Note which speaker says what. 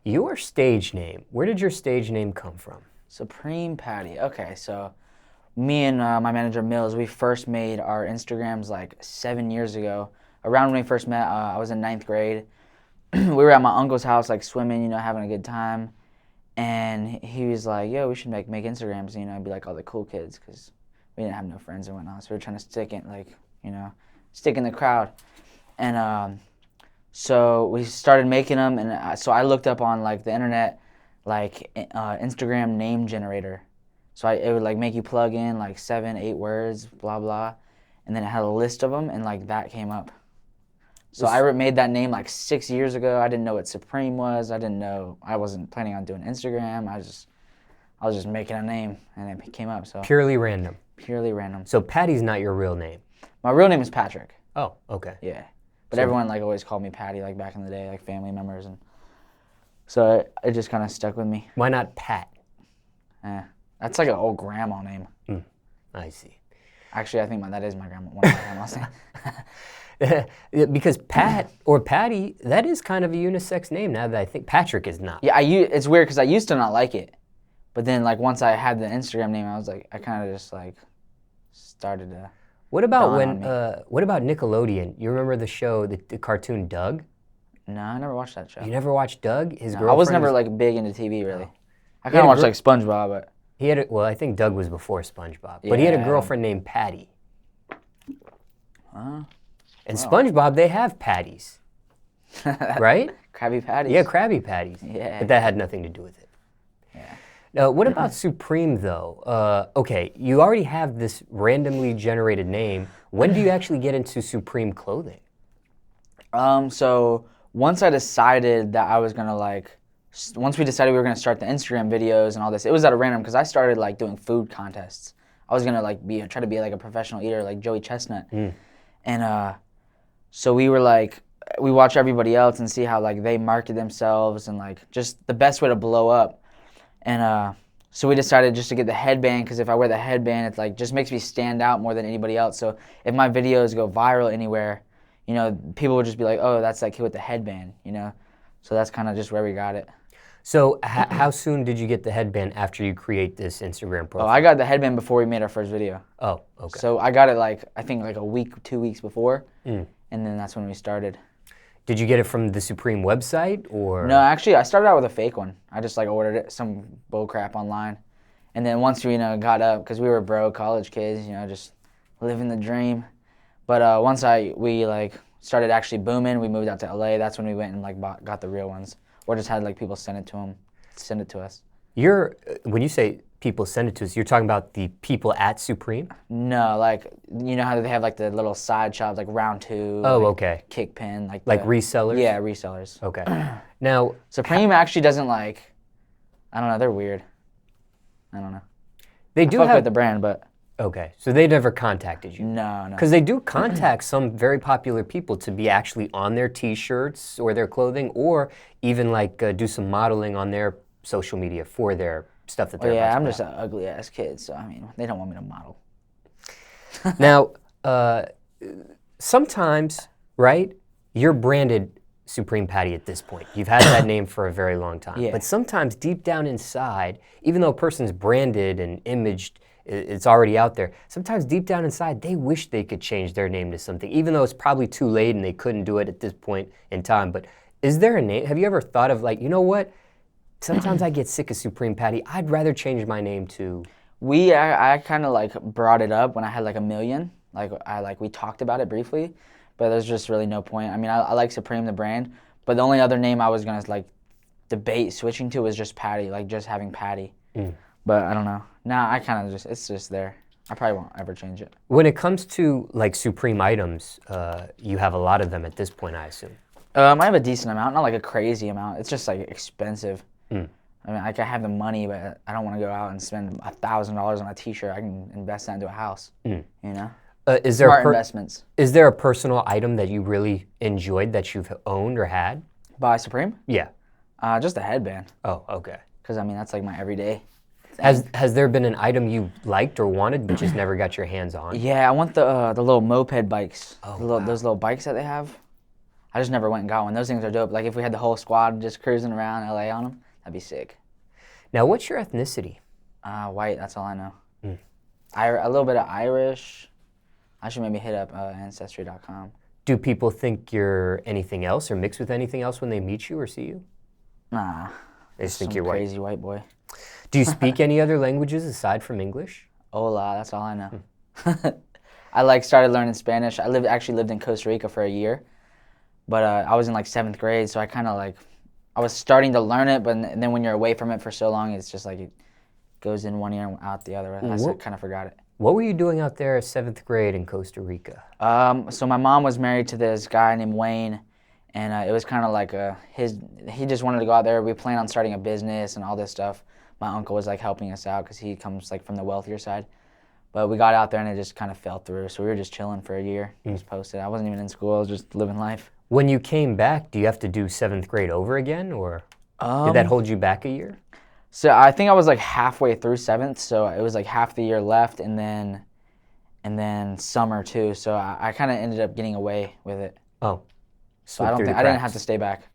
Speaker 1: Your stage name, where did your stage name come from?
Speaker 2: Supreme Patty. Okay, so me and my manager Mills, we first made our Instagrams like 7 years ago. Around when we first met, I was in 9th grade. We were at my uncle's house, like swimming, having a good time. And he was like, yo, we should make Instagrams, be like all the cool kids, because we didn't have no friends and whatnot. So we were trying to stick in the crowd. And so we started making them, and so I looked up on like the internet, like Instagram name generator. So it would like make you plug in like 7, 8 words, blah blah, and then it had a list of them, and like that came up. So I made that name like 6 years ago. I didn't know what Supreme was. I wasn't planning on doing Instagram. I was just making a name, and it came up. So
Speaker 1: Purely random.
Speaker 2: Purely random.
Speaker 1: So Patty's not your real name.
Speaker 2: My real name is Patrick.
Speaker 1: Oh, okay.
Speaker 2: Yeah, but everyone like always called me Patty, like back in the day, like family members, and so it just kind of stuck with me.
Speaker 1: Why not Pat?
Speaker 2: That's like an old grandma name.
Speaker 1: I see.
Speaker 2: Actually, I think that is one of my grandma's name.
Speaker 1: Because Pat or Patty, that is kind of a unisex name now that I think. Patrick is not.
Speaker 2: Yeah, it's weird because I used to not like it. But then like once I had the Instagram name, I was like, I kind of just like started to.
Speaker 1: What about what about Nickelodeon? You remember the show, the cartoon Doug?
Speaker 2: No, I never watched that show.
Speaker 1: You never watched Doug? His girlfriend.
Speaker 2: I was never like big into TV really. I kind of watched like SpongeBob, but.
Speaker 1: I think Doug was before SpongeBob. But he had a girlfriend named Patty. And SpongeBob, they have patties, right?
Speaker 2: Krabby Patties.
Speaker 1: Yeah, Krabby Patties.
Speaker 2: Yeah.
Speaker 1: But that had nothing to do with it.
Speaker 2: Yeah.
Speaker 1: Now, what about Supreme, though? Okay, you already have this randomly generated name. When do you actually get into Supreme clothing?
Speaker 2: So once I decided that I was gonna once we decided we were gonna start the Instagram videos and all this, it was at a random because I started like doing food contests. I was gonna like try to be like a professional eater, like Joey Chestnut. And so we were like, we watch everybody else and see how like they market themselves and like just the best way to blow up. And so we decided just to get the headband, because if I wear the headband, it like just makes me stand out more than anybody else. So if my videos go viral anywhere, people would just be like, oh, that's that kid with the headband, So that's kind of just where we got it.
Speaker 1: So how soon did you get the headband after you create this Instagram profile?
Speaker 2: Oh, I got the headband before we made our first video.
Speaker 1: Oh, okay.
Speaker 2: So I got it I think like a week, 2 weeks before, and then that's when we started.
Speaker 1: Did you get it from the Supreme website or?
Speaker 2: No, actually, I started out with a fake one. I just like ordered it, some bull crap online, and then once we got up, because we were broke college kids, just living the dream. But once we started actually booming, we moved out to LA. That's when we went and got the real ones. Or just had like people send it to us.
Speaker 1: When you say people send it to us, you're talking about the people at Supreme?
Speaker 2: No, how they have like the little side shops, like Round 2.
Speaker 1: Oh, okay.
Speaker 2: Kickpin,
Speaker 1: like resellers?
Speaker 2: Yeah, resellers.
Speaker 1: Okay. Now
Speaker 2: Supreme actually doesn't I don't know, they're weird. I don't know.
Speaker 1: They do
Speaker 2: fuck
Speaker 1: have
Speaker 2: with the brand, but.
Speaker 1: Okay, so they never contacted you?
Speaker 2: No.
Speaker 1: Because they do contact some very popular people to be actually on their T-shirts or their clothing, or even do some modeling on their social media for their stuff that they're about to
Speaker 2: I'm
Speaker 1: put
Speaker 2: just
Speaker 1: out.
Speaker 2: an ugly ass kid, so they don't want me to model.
Speaker 1: Now, sometimes, right, you're branded Supreme Patty at this point. You've had that name for a very long time.
Speaker 2: Yeah.
Speaker 1: But sometimes deep down inside, even though a person's branded and imaged, it's already out there. Sometimes deep down inside, they wish they could change their name to something, even though it's probably too late and they couldn't do it at this point in time. But is there a name? Have you ever thought of you know what? Sometimes I get sick of Supreme Patty. I'd rather change my name to.
Speaker 2: I kind of brought it up when I had 1 million. We talked about it briefly, but there's just really no point. I like Supreme the brand, but the only other name I was gonna debate switching to was just Patty, just having Patty. But I don't know. Now I kind of it's just there. I probably won't ever change it.
Speaker 1: When it comes to Supreme items, you have a lot of them at this point, I assume.
Speaker 2: I have a decent amount, not a crazy amount. It's just expensive. I have the money, but I don't want to go out and spend $1,000 on a T-shirt. I can invest that into a house.
Speaker 1: Is there
Speaker 2: Smart investments.
Speaker 1: Is there a personal item that you really enjoyed that you've owned or had?
Speaker 2: By Supreme?
Speaker 1: Yeah.
Speaker 2: Just a headband.
Speaker 1: Oh, okay.
Speaker 2: Because that's my everyday.
Speaker 1: Has there been an item you liked or wanted but just never got your hands on?
Speaker 2: Yeah, I want the little moped bikes.
Speaker 1: Oh,
Speaker 2: Those little bikes that they have. I just never went and got one. Those things are dope. Like if we had the whole squad just cruising around LA on them, that'd be sick.
Speaker 1: Now, what's your ethnicity?
Speaker 2: White, that's all I know.
Speaker 1: Mm.
Speaker 2: A little bit of Irish. I should maybe hit up Ancestry.com.
Speaker 1: Do people think you're anything else or mixed with anything else when they meet you or see you?
Speaker 2: Nah.
Speaker 1: They just think
Speaker 2: Some
Speaker 1: you're white.
Speaker 2: crazy white boy.
Speaker 1: Do you speak any other languages aside from English?
Speaker 2: Hola, that's all I know. I started learning Spanish. I actually lived in Costa Rica for a year, but I was in like 7th grade, so I kind of I was starting to learn it, but then when you're away from it for so long, it's just like it goes in one ear and out the other. I kind of forgot it.
Speaker 1: What were you doing out there at 7th grade in Costa Rica?
Speaker 2: So my mom was married to this guy named Wayne, and it was kind of like he just wanted to go out there. We planned on starting a business and all this stuff. My uncle was like helping us out because he comes like from the wealthier side. But we got out there and it just kind of fell through. So we were just chilling for a year. Just posted. I wasn't even in school. I was just living life.
Speaker 1: When you came back, do you have to do 7th grade over again, or did that hold you back a year?
Speaker 2: So I think I was like halfway through 7th, so it was like half the year left, and then summer too. So I kind of ended up getting away with it.
Speaker 1: Oh,
Speaker 2: So I didn't have to stay back.